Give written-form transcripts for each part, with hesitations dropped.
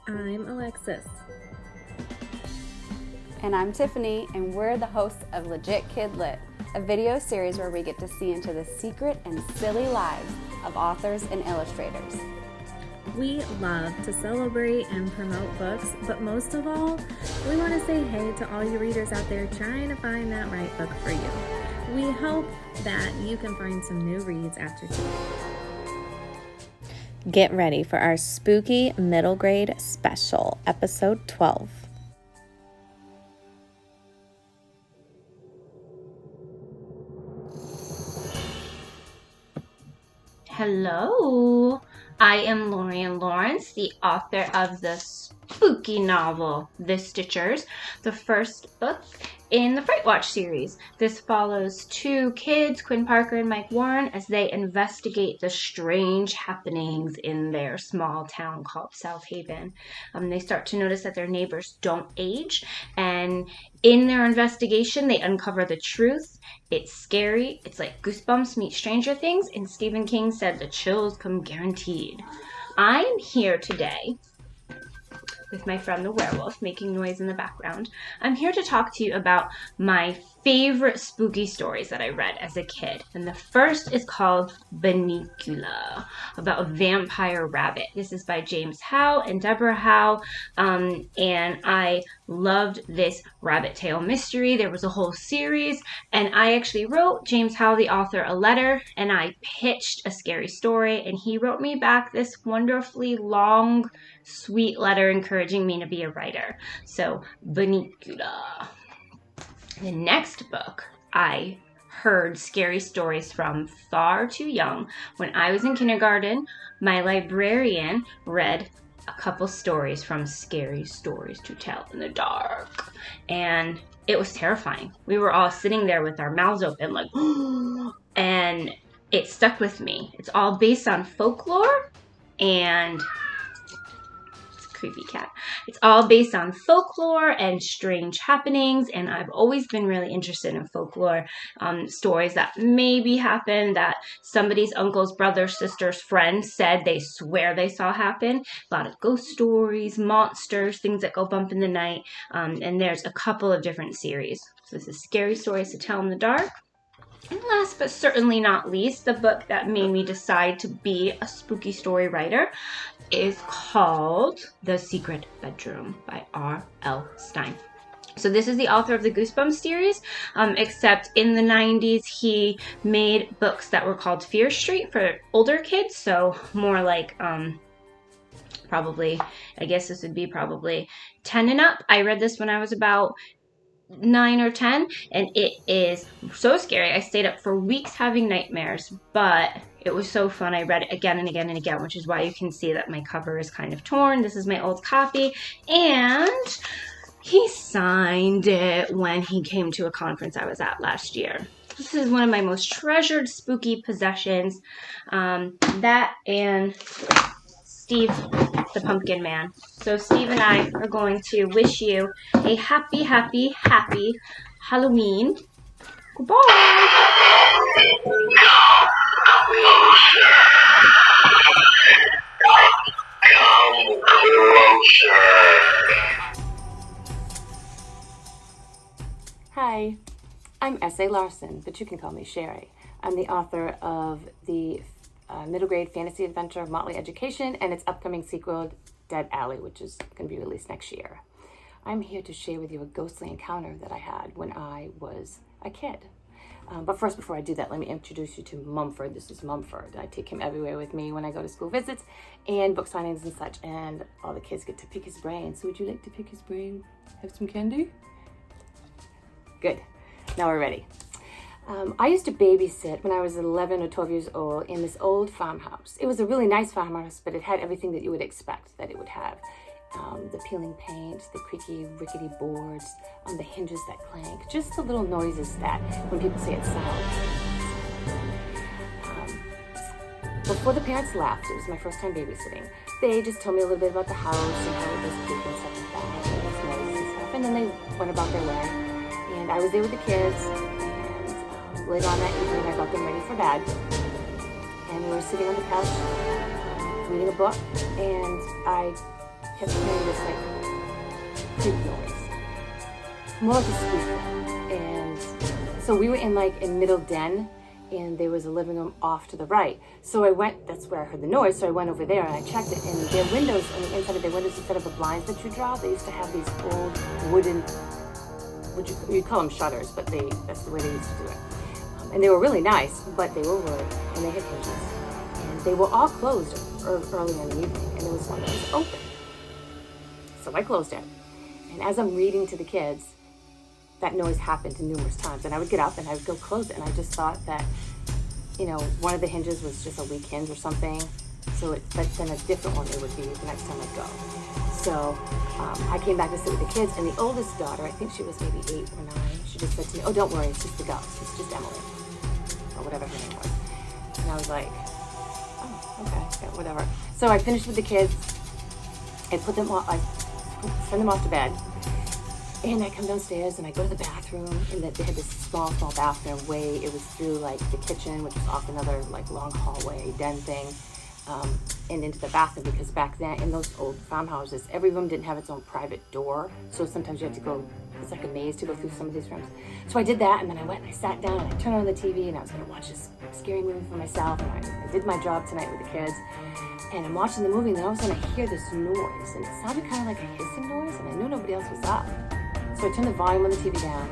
I'm Alexis. And I'm Tiffany, and we're the hosts of Legit Kid Lit, a video series where we get to see into the secret and silly lives of authors and illustrators. We love to celebrate and promote books, but most of all, we want to say hey to all you readers out there trying to find that right book for you. We hope that you can find some new reads after today. Get ready for our spooky middle grade special, episode 12. Hello, I am Leigh Lawrence, the author of the spooky novel, The Stitchers, the first book in the Fright Watch series. This follows two kids, Quinn Parker and Mike Warren, as they investigate the strange happenings in their small town called South Haven. They start to notice that their neighbors don't age, and in their investigation, they uncover the truth. It's scary. It's like Goosebumps meet Stranger Things, and Stephen King said the chills come guaranteed. I'm here today with my friend the werewolf, making noise in the background. I'm here to talk to you about my favorite spooky stories that I read as a kid. And the first is called Ventrella, about a vampire rabbit. This is by James Howe and Deborah Howe. And I loved this rabbit tail mystery. There was a whole series, and I actually wrote James Howe, the author, a letter, and I pitched a scary story, and he wrote me back this wonderfully long, sweet letter encouraging me to be a writer. So, Ventrella. The next book I heard scary stories from far too young. When I was in kindergarten, my librarian read a couple stories from Scary Stories to Tell in the Dark, and it was terrifying. We were all sitting there with our mouths open like, and it stuck with me. It's all based on folklore, and creepy cat. It's all based on folklore and strange happenings, and I've always been really interested in folklore stories that maybe happened, that somebody's uncle's brother, sister's friend said they swear they saw happen. A lot of ghost stories, monsters, things that go bump in the night, and there's a couple of different series. So this is Scary Stories to Tell in the Dark. And last but certainly not least, the book that made me decide to be a spooky story writer is called The Secret Bedroom by R.L. Stine. So this is the author of the Goosebumps series, except in the 90s he made books that were called Fear Street for older kids, so more like probably, I guess this would be probably 10 and up. I read this when I was about 9 or 10, and it is so scary. I stayed up for weeks having nightmares, but it was so fun. I read it again and again and again, which is why you can see that my cover is kind of torn. This is my old copy, and he signed it when he came to a conference I was at last year. This is one of my most treasured spooky possessions. That and Steve the Pumpkin Man. So Steve and I are going to wish you a happy, happy, happy Halloween. Goodbye. Come closer. Hi, I'm S.A. Larson, but you can call me Sherry. I'm the author of the middle grade fantasy adventure Motley Education and its upcoming sequel, Dead Alley, which is going to be released next year. I'm here to share with you a ghostly encounter that I had when I was a kid. But first, before I do that, let me introduce you to Mumford. This is Mumford. I take him everywhere with me when I go to school visits and book signings and such, and all the kids get to pick his brain. So would you like to pick his brain? Have some candy? Good. Now we're ready. I used to babysit when I was 11 or 12 years old in this old farmhouse. It was a really nice farmhouse, but it had everything that you would expect that it would have. The peeling paint, the creaky, rickety boards, the hinges that clank, just the little noises that, when people say it sounds. Before the parents left, it was my first time babysitting, they just told me a little bit about the house and how it was creaky and stuff like that, and those noises and stuff, and then they went about their way. And I was there with the kids, and later on that evening, I got them ready for bed. And we were sitting on the couch, reading a book, and I kept hearing this like creak noise, more like a squeak. And so we were in like a middle den, and there was a living room off to the right. So I went, that's where I heard the noise, so I went over there and I checked it, and their windows, on the inside of their windows, instead of the blinds that you draw, they used to have these old wooden, you call them shutters, but that's the way they used to do it. And they were really nice, but they were wood, and they had hinges. And they were all closed early in the evening, and there was one that was open. So I closed it. And as I'm reading to the kids, that noise happened numerous times, and I would get up and I would go close it, and I just thought that, you know, one of the hinges was just a weak hinge or something, but then a different one it would be the next time I'd go. So I came back to sit with the kids, and the oldest daughter, I think she was maybe 8 or 9, she just said to me, "Oh, don't worry, it's just the ghost, it's just Emily," or whatever her name was. And I was like, "Oh, okay, yeah, whatever." So I finished with the kids, I put them off, I send them off to bed. And I come downstairs and I go to the bathroom, and they had this small bathroom way. It was through like the kitchen, which was off another like long hallway den thing, and into the bathroom, because back then in those old farmhouses, every room didn't have its own private door. So sometimes you had to go, it's like a maze to go through some of these rooms. So I did that, and then I went and I sat down and I turned on the TV, and I was going to watch this scary movie for myself. And I did my job tonight with the kids. And I'm watching the movie, and then all of a sudden I hear this noise, and it sounded kind of like a hissing noise, and I knew nobody else was up. So I turned the volume on the TV down,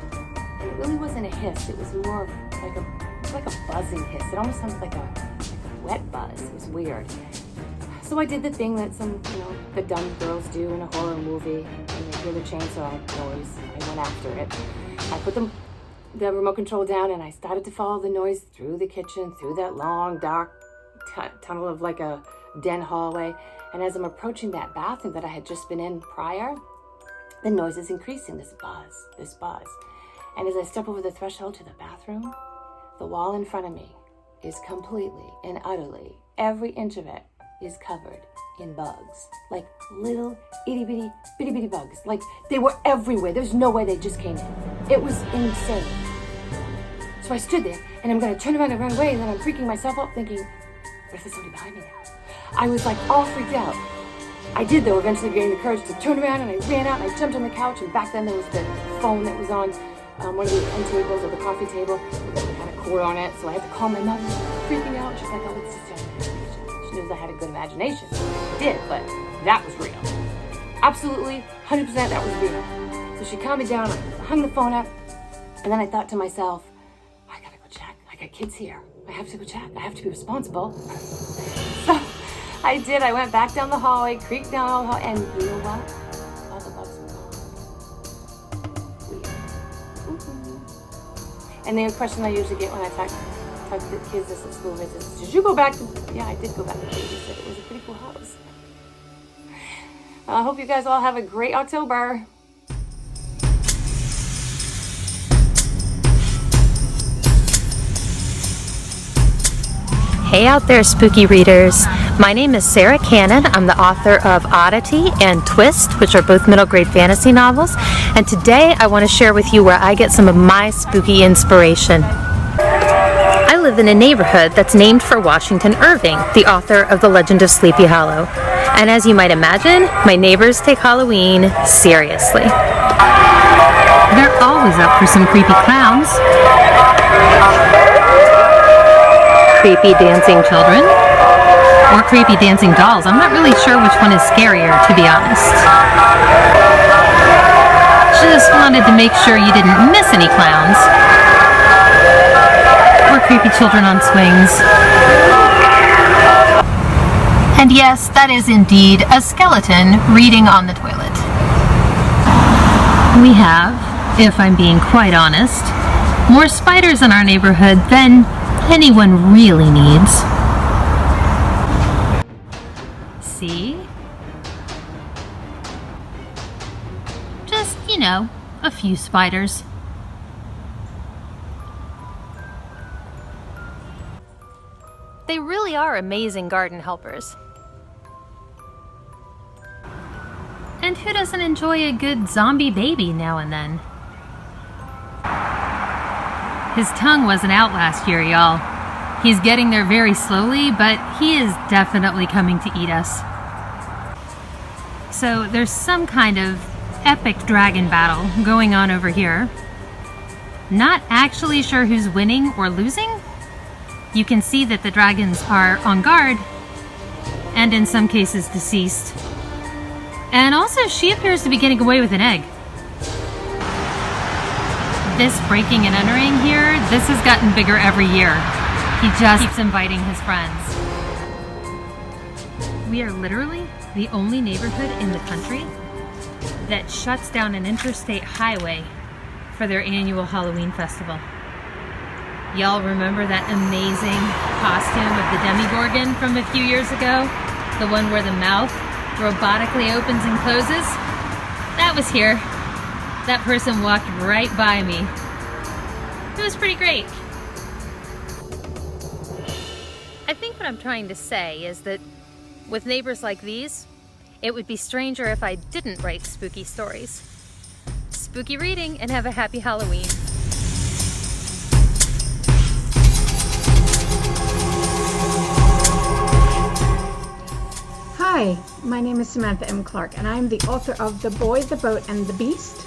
and it really wasn't a hiss. It was more of like a buzzing hiss. It almost sounded like a wet buzz. It was weird. So I did the thing that the dumb girls do in a horror movie, and they hear the chainsaw noise. I went after it. I put the remote control down, and I started to follow the noise through the kitchen, through that long, dark tunnel of like a den hallway. And as I'm approaching that bathroom that I had just been in prior, the noise is increasing, this buzz. And as I step over the threshold to the bathroom, the wall in front of me is completely and utterly, every inch of it is covered in bugs. Like little itty bitty bugs. Like they were everywhere. There's no way they just came in. It was insane. So I stood there, and I'm gonna turn around and run away, and then I'm freaking myself up thinking, what if there's somebody behind me now? I was like all freaked out. I did, though, eventually gain the courage to turn around, and I ran out and I jumped on the couch, and back then there was the phone that was on one of the end tables or the coffee table that had a cord on it, so I had to call my mother, freaking out. She's like, "Oh, it's just your imagination." She knows I had a good imagination. I did, but that was real. Absolutely, 100% that was real. So she calmed me down, I hung the phone up, and then I thought to myself, I gotta go check. I got kids here. I have to go check. I have to be responsible. So I did. I went back down the hallway, creaked down all the hallway, and you know what? All the bugs were gone. Weird. And the question I usually get when I talk to the kids at school visits, did you go back to... Yeah, I did go back to babysit. It was a pretty cool house. I hope you guys all have a great October. Hey out there, spooky readers. My name is Sarah Cannon. I'm the author of Oddity and Twist, which are both middle grade fantasy novels. And today I want to share with you where I get some of my spooky inspiration. I live in a neighborhood that's named for Washington Irving, the author of The Legend of Sleepy Hollow. And as you might imagine, my neighbors take Halloween seriously. They're always up for some creepy clowns, creepy dancing children, or creepy dancing dolls. I'm not really sure which one is scarier, to be honest. Just wanted to make sure you didn't miss any clowns, or creepy children on swings. And yes, that is indeed a skeleton reading on the toilet. We have, if I'm being quite honest, more spiders in our neighborhood than anyone really needs. See? Just, a few spiders. They really are amazing garden helpers. And who doesn't enjoy a good zombie baby now and then? His tongue wasn't out last year, y'all. He's getting there very slowly, but he is definitely coming to eat us. So there's some kind of epic dragon battle going on over here. Not actually sure who's winning or losing. You can see that the dragons are on guard and in some cases deceased. And also she appears to be getting away with an egg. This breaking and entering here, this has gotten bigger every year. He just keeps inviting his friends. We are literally the only neighborhood in the country that shuts down an interstate highway for their annual Halloween festival. Y'all remember that amazing costume of the Demogorgon from a few years ago? The one where the mouth robotically opens and closes? That was here. That person walked right by me. It was pretty great. I think what I'm trying to say is that with neighbors like these, it would be stranger if I didn't write spooky stories. Spooky reading and have a happy Halloween. Hi, my name is Samantha M Clark and I'm the author of The Boy, the Boat and the Beast,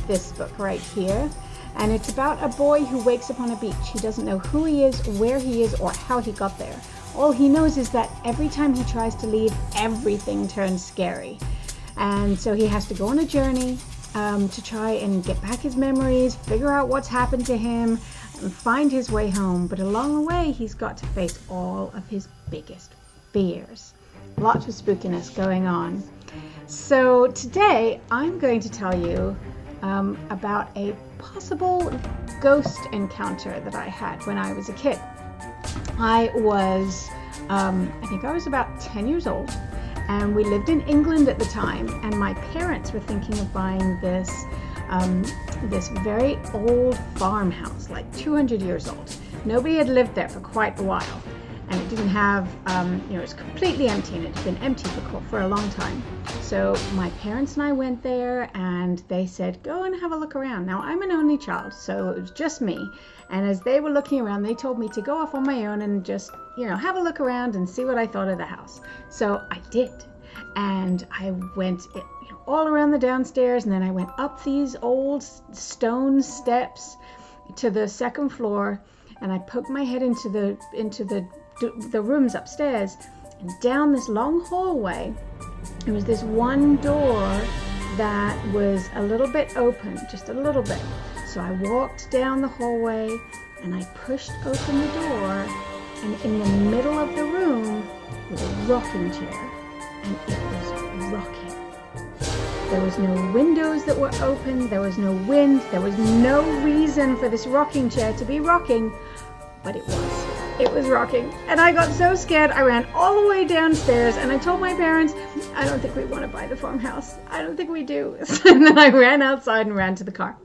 this book right here. And it's about a boy who wakes up on a beach. He doesn't know who he is, where he is, or how he got there. All he knows is that every time he tries to leave, everything turns scary. And so he has to go on a journey to try and get back his memories, figure out what's happened to him, and find his way home. But along the way, he's got to face all of his biggest fears. Lots of spookiness going on. So today, I'm going to tell you about a possible ghost encounter that I had when I was a kid. I think I was about 10 years old, and we lived in England at the time, and my parents were thinking of buying this very old farmhouse, like 200 years old. Nobody had lived there for quite a while, and it didn't have, it was completely empty, and it's been empty for a long time. So my parents and I went there, and they said, go and have a look around. Now, I'm an only child, so it was just me. And as they were looking around, they told me to go off on my own and just, have a look around and see what I thought of the house. So I did. And I went all around the downstairs, and then I went up these old stone steps to the second floor, and I poked my head into the rooms upstairs, and down this long hallway. There was this one door that was a little bit open, just a little bit. So I walked down the hallway and I pushed open the door, and in the middle of the room was a rocking chair, and it was rocking. There was no windows that were open, there was no wind, there was no reason for this rocking chair to be rocking, but it was. It was rocking, and I got so scared I ran all the way downstairs, and I told my parents, I don't think we want to buy the farmhouse. I don't think we do. And then I ran outside and ran to the car.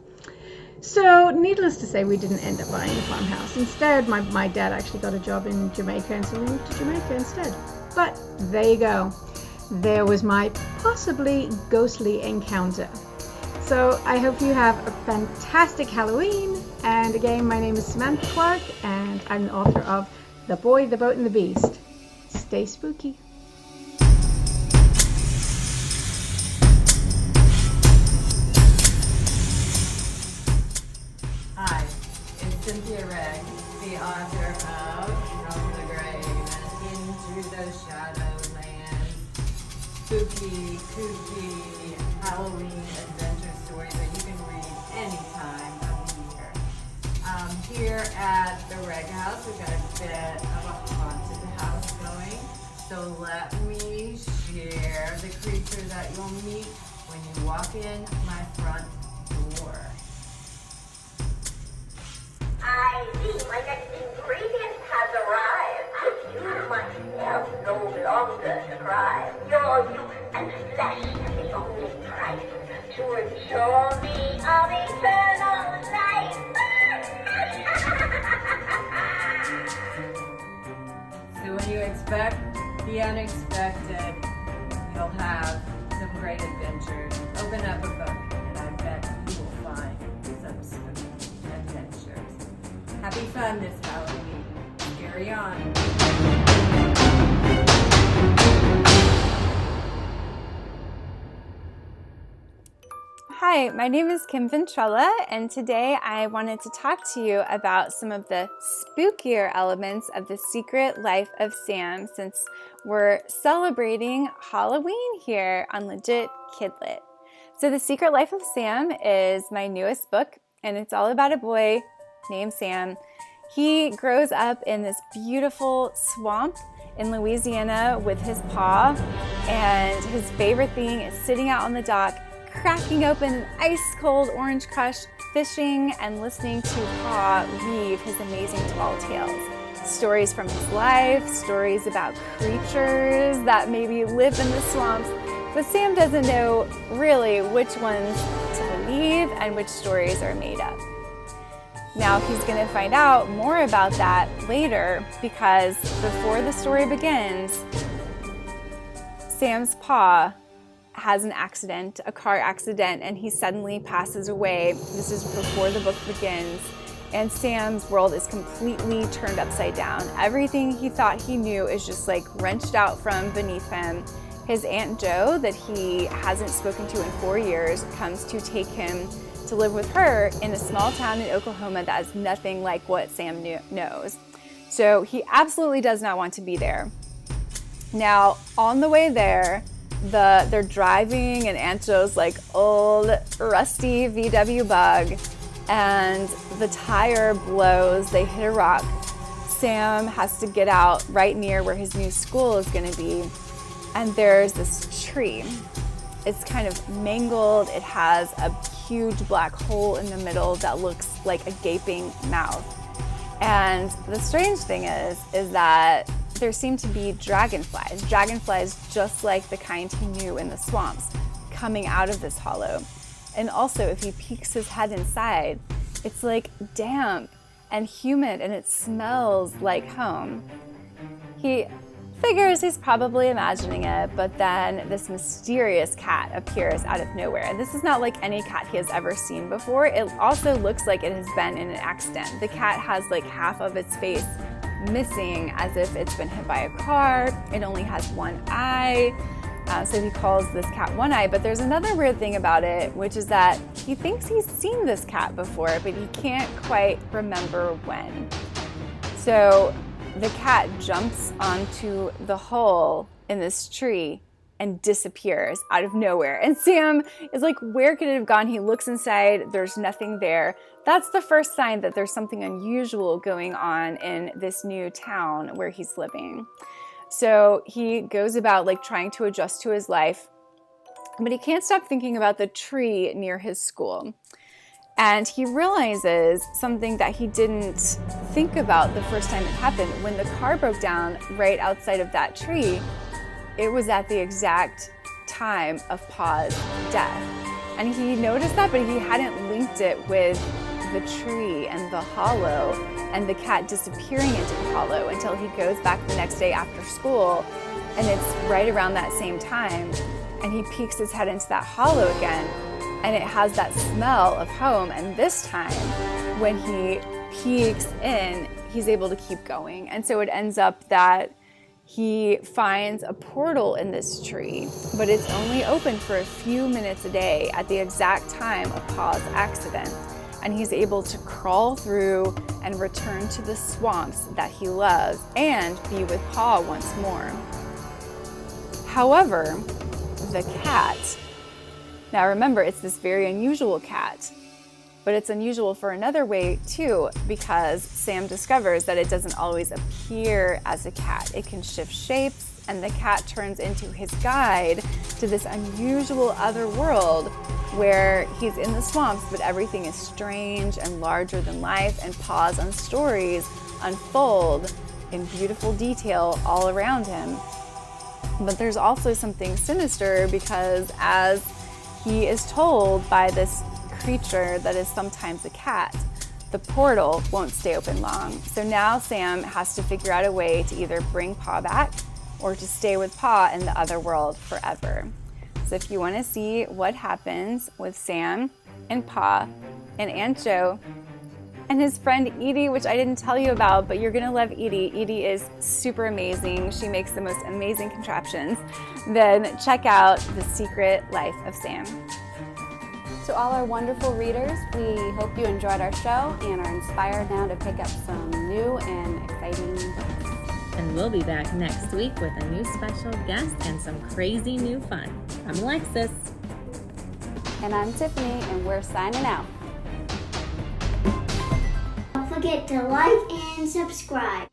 So needless to say, we didn't end up buying the farmhouse. Instead, my dad actually got a job in Jamaica, and so we moved to Jamaica instead. But there you go. There was my possibly ghostly encounter. So I hope you have a fantastic Halloween. And again, my name is Samantha Clark, and I'm the author of The Boy, the Boat and the Beast. Stay spooky. Hi, it's Cynthia Rriggs, the author of From the Grave and Into the Shadowlands, spooky, kooky, Halloween adventure stories that you can read any time of the year. Here at the Reg House, we've got a bit of a haunted house going, so let me share the creature that you'll meet when you walk in my front door. I see my next ingredient has arrived. You must have no longer to cry. Your youth and flesh is the only price to ensure me of eternal life. So when you expect the unexpected, you'll have some great adventures. Open up a book, and I bet you will find some spooky adventures. Happy fun this Halloween. Carry on. Hi, my name is Kim Ventrella, and today I wanted to talk to you about some of the spookier elements of the secret life of Sam, since we're celebrating Halloween here on Legit Kidlit. So The Secret Life of Sam is my newest book, and it's all about a boy named Sam. He grows up in this beautiful swamp in Louisiana with his pa, and his favorite thing is sitting out on the dock, cracking open an ice-cold orange crush, fishing, and listening to Pa weave his amazing tall tales. Stories from his life, stories about creatures that maybe live in the swamps, but Sam doesn't know really which ones to believe and which stories are made up. Now he's going to find out more about that later, because before the story begins, Sam's pa has an accident, a car accident, and he suddenly passes away. This is before the book begins, and Sam's world is completely turned upside down. Everything he thought he knew is just like wrenched out from beneath him. His Aunt Jo, that he hasn't spoken to in 4 years, comes to take him to live with her in a small town in Oklahoma that is nothing like what Sam knows. So he absolutely does not want to be there. Now, on the way there, they're driving in Aunt Jo's like old rusty VW Bug, and the tire blows. They hit a rock. Sam has to get out right near where his new school is going to be, and there's this tree. It's kind of mangled. It has a huge black hole in the middle that looks like a gaping mouth. And the strange thing is that there seem to be dragonflies just like the kind he knew in the swamps, coming out of this hollow. And also, if he peeks his head inside, it's like damp and humid, and it smells like home. He figures he's probably imagining it, but then this mysterious cat appears out of nowhere. And this is not like any cat he has ever seen before. It also looks like it has been in an accident. The cat has like half of its face missing, as if it's been hit by a car. It only has one eye, so he calls this cat One Eye. But there's another weird thing about it, which is that he thinks he's seen this cat before, but he can't quite remember when. So the cat jumps onto the hole in this tree and disappears out of nowhere. And Sam is like, where could it have gone? He looks inside, there's nothing there. That's the first sign that there's something unusual going on in this new town where he's living. So he goes about like trying to adjust to his life, but he can't stop thinking about the tree near his school. And he realizes something that he didn't think about the first time it happened. When the car broke down right outside of that tree, it was at the exact time of Pa's death. And he noticed that, but he hadn't linked it with the tree and the hollow and the cat disappearing into the hollow until he goes back the next day after school, and it's right around that same time, and he peeks his head into that hollow again, and it has that smell of home. And this time, when he peeks in, he's able to keep going. And so it ends up that he finds a portal in this tree, but it's only open for a few minutes a day at the exact time of Pa's accident. And he's able to crawl through and return to the swamps that he loves and be with Pa once more. However, the cat, now remember, it's this very unusual cat, but it's unusual for another way too, because Sam discovers that it doesn't always appear as a cat. It can shift shapes, and the cat turns into his guide to this unusual other world where he's in the swamps, but everything is strange and larger than life, and Pa's and stories unfold in beautiful detail all around him. But there's also something sinister, because as he is told by this creature that is sometimes a cat, the portal won't stay open long. So now Sam has to figure out a way to either bring Pa back or to stay with Pa in the other world forever. So if you want to see what happens with Sam and Pa and Aunt Jo and his friend Edie, which I didn't tell you about, but you're going to love Edie. Edie is super amazing. She makes the most amazing contraptions. Then check out The Secret Life of Sam. To all our wonderful readers, we hope you enjoyed our show and are inspired now to pick up some new and exciting books. And we'll be back next week with a new special guest and some crazy new fun. I'm Alexis. And I'm Tiffany, and we're signing out. Don't forget to like and subscribe.